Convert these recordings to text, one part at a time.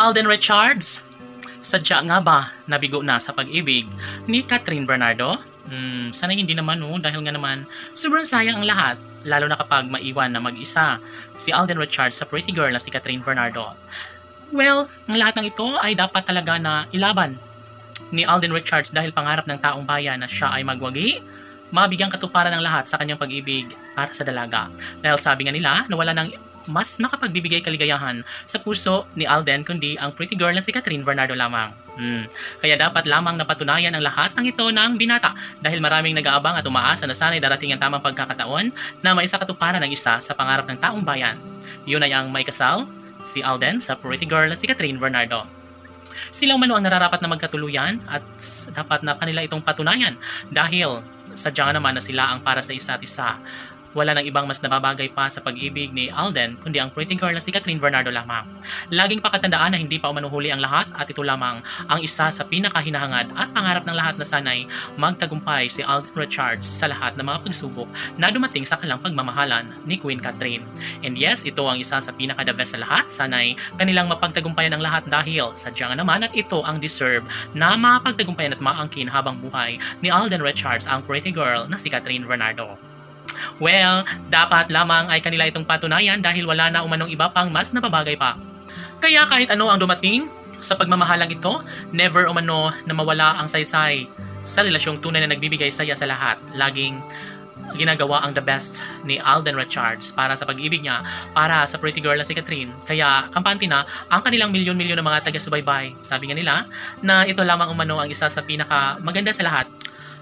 Alden Richards, sadya nga ba nabigo na sa pag-ibig ni Catherine Bernardo? Sana hindi naman dahil nga naman sobrang sayang ang lahat, lalo na kapag maiwan na mag-isa si Alden Richards sa pretty girl na si Catherine Bernardo. Well, ang lahat ng ito ay dapat talaga na ilaban ni Alden Richards dahil pangarap ng taong bayan na siya ay magwagi, mabigyang katuparan ng lahat sa kanyang pag-ibig para sa dalaga. Dahil sabi nga nila na wala nang mas makapagbibigay kaligayahan sa puso ni Alden kundi ang pretty girl na si Catherine Bernardo lamang. Kaya dapat lamang napatunayan ang lahat ng ito ng binata dahil maraming nag-aabang at umaasa na sana'y darating ang tamang pagkakataon na maisa katuparan ng isa sa pangarap ng taong bayan. Yun ay ang may kasal, si Alden sa pretty girl na si Catherine Bernardo. Sila umano ang nararapat na magkatuluyan at dapat na kanila itong patunayan dahil sadya nga naman na sila ang para sa isa't isa. Wala nang ibang mas nababagay pa sa pag-ibig ni Alden kundi ang pretty girl na si Catherine Bernardo lamang. Laging pakatandaan na hindi pa umanuhuli ang lahat at ito lamang ang isa sa pinakahinahangad at pangarap ng lahat na sanay magtagumpay si Alden Richards sa lahat ng mga pagsubok na dumating sa kanilang pagmamahalan ni Queen Catherine. And yes, ito ang isa sa pinaka-the best sa lahat. Sanay kanilang mapagtagumpayan ng lahat dahil sadya nga naman at ito ang deserve na mapagtagumpayan at maangkin habang buhay ni Alden Richards ang pretty girl na si Catherine Bernardo. Well, dapat lamang ay kanila itong patunayan dahil wala na umanong iba pang mas nababagay pa. Kaya kahit ano ang dumating sa pagmamahalang ito, never umano na mawala ang saysay sa relasyong tunay na nagbibigay saya sa lahat. Laging ginagawa ang the best ni Alden Richards para sa pag-ibig niya, para sa pretty girl na si Catherine. Kaya kampante na ang kanilang milyon-milyon ng mga taga-subaybay. Sabi nga nila na ito lamang umano ang isa sa pinaka maganda sa lahat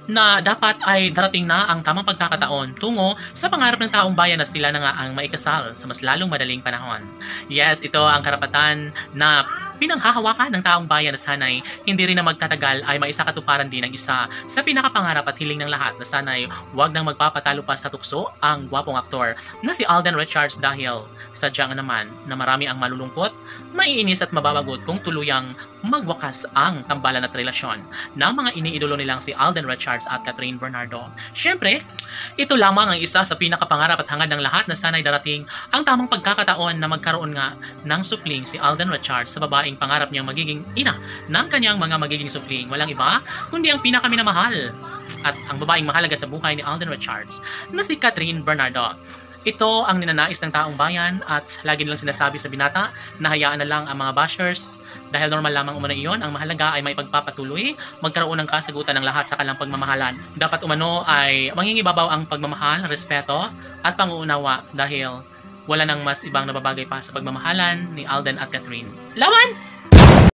na dapat ay darating na ang tamang pagkakataon tungo sa pangarap ng taong bayan na sila na nga ang maikasal sa mas lalong madaling panahon. Yes, ito ang karapatan na pinanghahawakan ng taong bayan na sanay hindi rin na magtatagal ay maisakatuparan din ng isa sa pinakapangarap at hiling ng lahat na sanay wag nang magpapatalo pa sa tukso ang gwapong aktor na si Alden Richards dahil sadya nga naman na marami ang malulungkot, maiinis at mababagot kung tuluyang magwakas ang tambalan at relasyon ng mga iniidolo nilang si Alden Richards at Catherine Bernardo. Siyempre, ito lamang ang isa sa pinakapangarap at hangad ng lahat na sanay darating ang tamang pagkakataon na magkaroon nga ng supling si Alden Richards sa babaeng pangarap niyang magiging ina ng kanyang mga magiging supling. Walang iba kundi ang pinakaminamahal at ang babaeng mahalaga sa buhay ni Alden Richards na si Catherine Bernardo. Ito ang ninanais ng taong bayan at lagi nilang sinasabi sa binata na hayaan na lang ang mga bashers dahil normal lamang umano iyon. Ang mahalaga ay may pagpapatuloy, magkaroon ng kasagutan ng lahat sa kanilang pagmamahalan. Dapat umano ay mangingibabaw ang pagmamahal, respeto at panguunawa dahil wala nang mas ibang nababagay pa sa pagmamahalan ni Alden at Catherine. Laban!